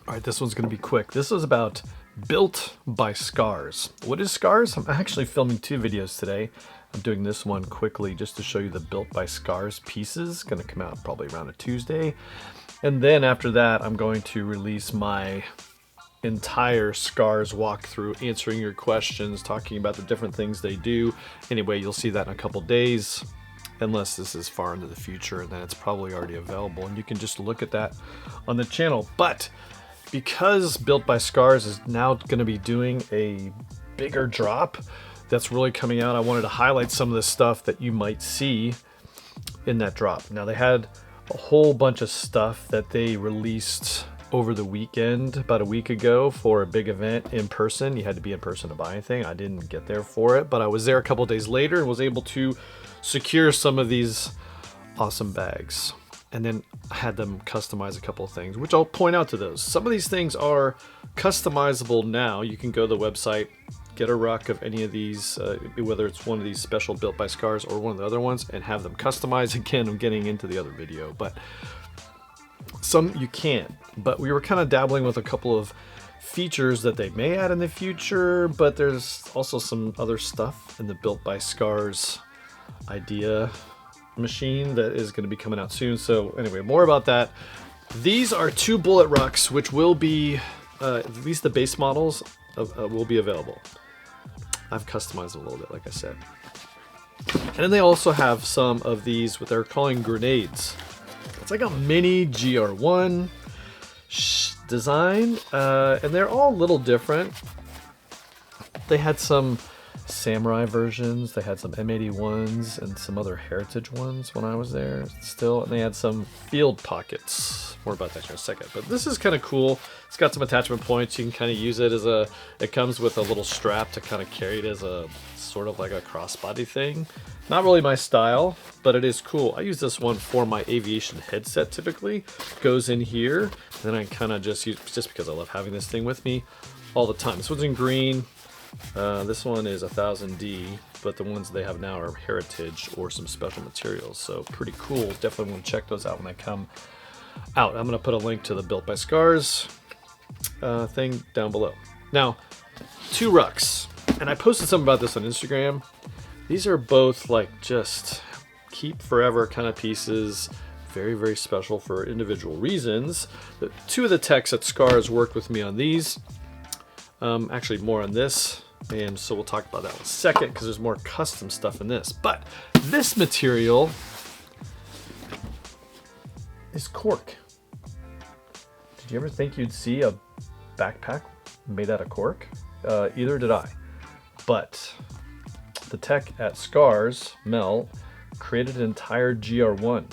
All right, this one's gonna be quick. This is about built by Scars. What is Scars? I'm actually filming 2 videos today. I'm doing this one quickly just to show you the built by Scars pieces. Gonna come out probably around a Tuesday. And then after that, I'm going to release my entire Scars walkthrough, answering your questions, talking about the different things they do. Anyway, you'll see that in a couple days, unless this is far into the future, and then it's probably already available, and you can just look at that on the channel. But because Built by Scars is now going to be doing a bigger drop that's really coming out, I wanted to highlight some of the stuff that you might see in that drop. Now, they had a whole bunch of stuff that they released over the weekend about a week ago for a big event in person. You had to be in person to buy anything. I didn't get there for it, but I was there a couple days later and was able to secure some of these awesome bags. And then I had them customize a couple of things, which I'll point out to those. Some of these things are customizable now. You can go to the website, get a ruck of any of these, whether it's one of these special Built by Scars or one of the other ones, and have them customized. Again, I'm getting into the other video, but some you can't. But we were kind of dabbling with a couple of features that they may add in the future, but there's also some other stuff in the Built by Scars idea machine that is going to be coming out soon. So anyway, more about that. These are 2 bullet rucks, which will be at least the base models will be available. I've customized a little bit, like I said. And then they also have some of these, what they're calling grenades. It's like a mini GR1 design, and they're all a little different. They had some samurai versions, they had some M81s and some other heritage ones when I was there still, and they had some field pockets. More about that in a second, but this is kind of cool. It's got some attachment points. You can kind of use it as it comes with a little strap to kind of carry it as a sort of like a crossbody thing. Not really my style, but it is cool. I use this one for my aviation headset typically. Goes in here, and then I kind of just use, just because I love having this thing with me all the time. This one's in green. This one is 1000D, but the ones they have now are heritage or some special materials, so pretty cool. Definitely want to check those out when they come out. I'm going to put a link to the Built by Scars thing down below. Now, 2 rucks, and I posted something about this on Instagram. These are both like just keep forever kind of pieces, very, very special for individual reasons. The 2 of the techs at Scars worked with me on these. Actually more on this, and so we'll talk about that in a second because there's more custom stuff in this. But this material is cork. Did you ever think you'd see a backpack made out of cork? Either did I. But the tech at Scars, Mel, created an entire GR1.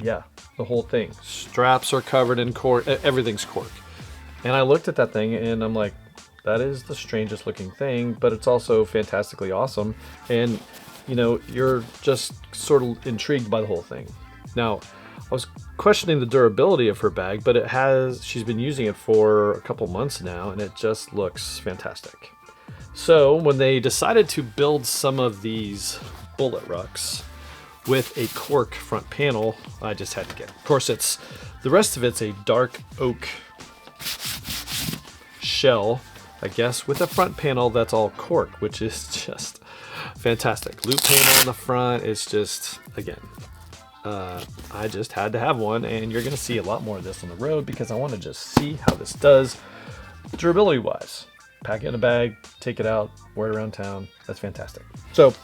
Yeah, the whole thing. Straps are covered in cork, everything's cork. And I looked at that thing and I'm like, that is the strangest looking thing, but it's also fantastically awesome. And, you know, you're just sort of intrigued by the whole thing. Now, I was questioning the durability of her bag, but she's been using it for a couple months now, and it just looks fantastic. So when they decided to build some of these bullet rucks with a cork front panel, I just had to get it. Of course, the rest of it's a dark oak shell, I guess, with a front panel that's all cork, which is just fantastic. Loop panel on the front is just, again, I just had to have one, and you're going to see a lot more of this on the road because I want to just see how this does durability wise. Pack it in a bag, take it out, wear it around town. That's fantastic. So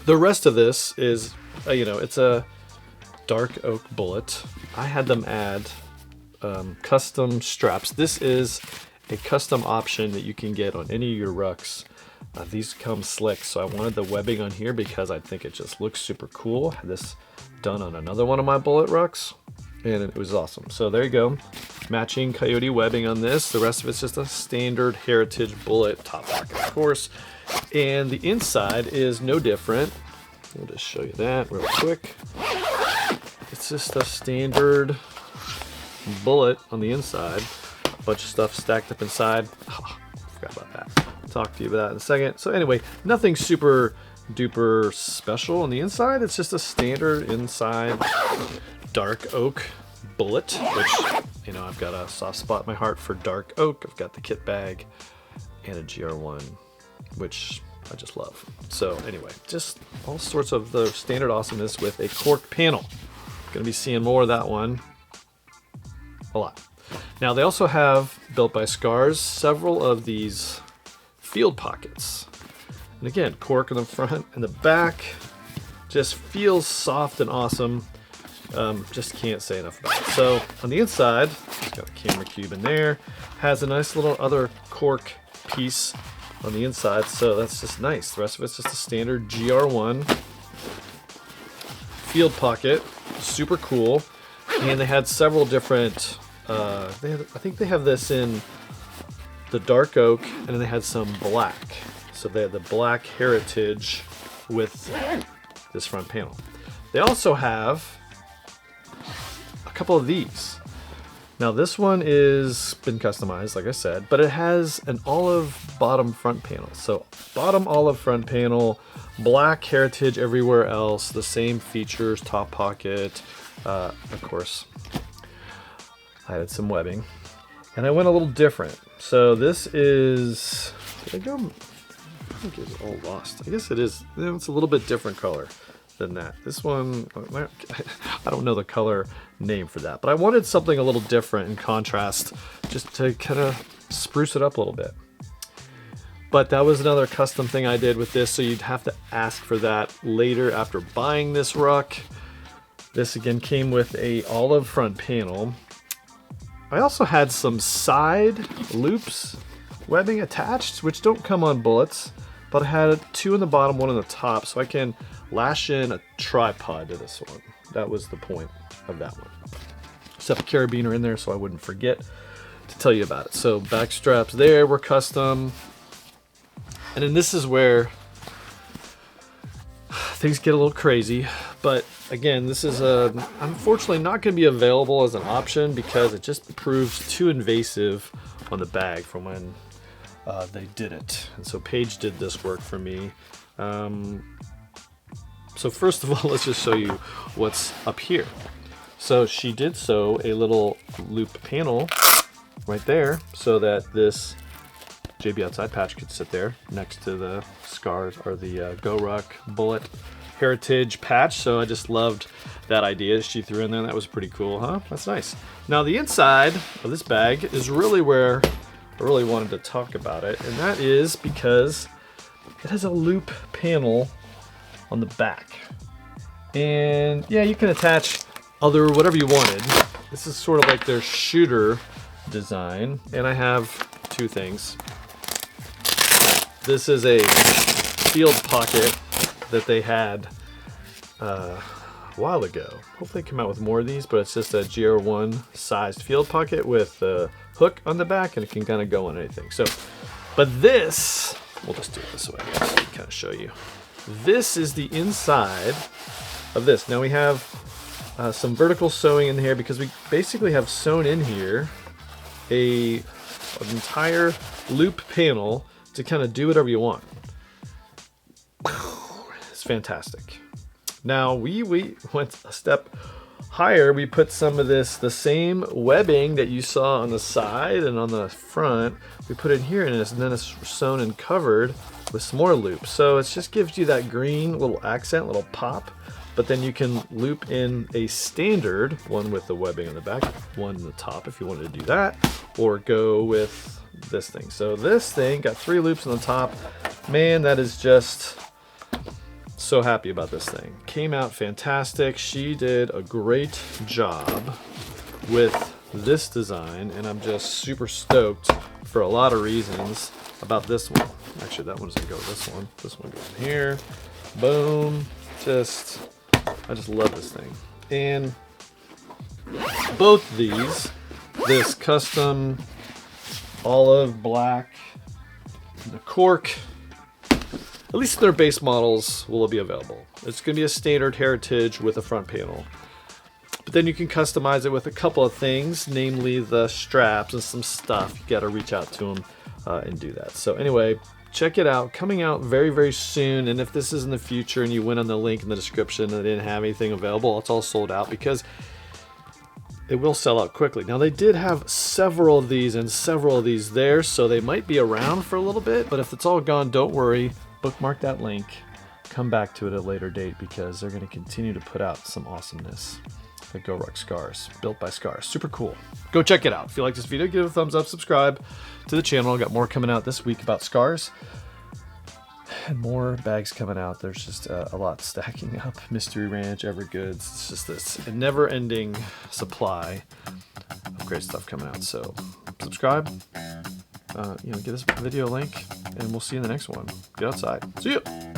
the rest of this is, it's a dark oak bullet. I had them add custom straps. This is a custom option that you can get on any of your rucks. These come slick, so I wanted the webbing on here because I think it just looks super cool. I had this done on another one of my bullet rucks, and it was awesome. So there you go, matching coyote webbing on this. The rest of it's just a standard heritage bullet top pocket, of course, and the inside is no different. I'll just show you that real quick. It's just a standard bullet on the inside. A bunch of stuff stacked up inside. Oh, forgot about that. I'll talk to you about that in a second. So anyway, nothing super duper special on the inside. It's just a standard inside dark oak bullet, which You know, I've got a soft spot in my heart for dark oak. I've got the kit bag and a GR1, which I just love. So anyway, just all sorts of the standard awesomeness with a cork panel. Gonna be seeing more of that one a lot. Now they also have, built by Scars, several of these field pockets. And again, cork in the front and the back. Just feels soft and awesome. Just can't say enough about it. So on the inside, it's got a camera cube in there. Has a nice little other cork piece on the inside, so that's just nice. The rest of it's just a standard GR1 field pocket. Super cool. And they had several different, I think they have this in the dark oak, and then they had some black. So they had the black heritage with this front panel. They also have a couple of these. Now this one is been customized, like I said, but it has an olive bottom front panel. So bottom olive front panel, black heritage everywhere else, the same features, top pocket, of course. I added some webbing, and I went a little different. So this is, did I go? I think it's all lost. I guess it is. It's a little bit different color than that. This one, I don't know the color name for that, but I wanted something a little different in contrast, just to kind of spruce it up a little bit. But that was another custom thing I did with this, so you'd have to ask for that later after buying this ruck. This again came with a olive front panel. I also had some side loops webbing attached, which don't come on bullets, but I had two in the bottom, one on the top, so I can lash in a tripod to this one. That was the point of that one. Set a carabiner in there so I wouldn't forget to tell you about it. So back straps there were custom. And then this is where things get a little crazy. But again, this is unfortunately not going to be available as an option because it just proves too invasive on the bag from when they did it. And so Paige did this work for me. So first of all, let's just show you what's up here. So she did sew a little loop panel right there so that this JB Outside patch could sit there next to the Scars or the GORUCK Bullet Heritage patch. So I just loved that idea she threw in there. That was pretty cool, huh? That's nice. Now the inside of this bag is really where I really wanted to talk about it, and that is because it has a loop panel on the back. And yeah, you can attach whatever you wanted. This is sort of like their shooter design, and I have two things. This is a field pocket that they had a while ago. Hopefully they come out with more of these, but it's just a GR1 sized field pocket with a hook on the back, and it can kind of go on anything. So, but this, we'll just do it this way, so I can kind of show you. This is the inside of this. Now we have some vertical sewing in here because we basically have sewn in here an entire loop panel to kind of do whatever you want. It's fantastic. Now we went a step higher. We put some of this, the same webbing that you saw on the side and on the front, we put in here, and then it's sewn and covered with some more loops. So it just gives you that green little accent, little pop, but then you can loop in a standard one with the webbing on the back, one on the top if you wanted to do that, or go with this thing. So this thing got 3 loops on the top. Man, that is just so happy about this thing. Came out fantastic. She did a great job with this design, and I'm just super stoked for a lot of reasons about this one. Actually, that one doesn't go with this one. This one goes in here. Boom. I just love this thing. And both these, this custom olive black, the cork, at least their base models will be available. It's going to be a standard heritage with a front panel. But then you can customize it with a couple of things, namely the straps and some stuff. You got to reach out to them and do that. So anyway, check it out. Coming out very, very soon. And if this is in the future and you went on the link in the description and they didn't have anything available, it's all sold out because they will sell out quickly. Now, they did have several of these and several of these there, so they might be around for a little bit, but if it's all gone, don't worry. Bookmark that link. Come back to it at a later date because they're going to continue to put out some awesomeness. The GORUCK Scars, built by Scars. Super cool. Go check it out. If you like this video, give it a thumbs up, subscribe to the channel. Got more coming out this week about scars. And more bags coming out. There's just a lot stacking up. Mystery Ranch, Evergoods. It's just this never-ending supply of great stuff coming out. So subscribe. Give this video a link, and we'll see you in the next one. Get outside. See ya.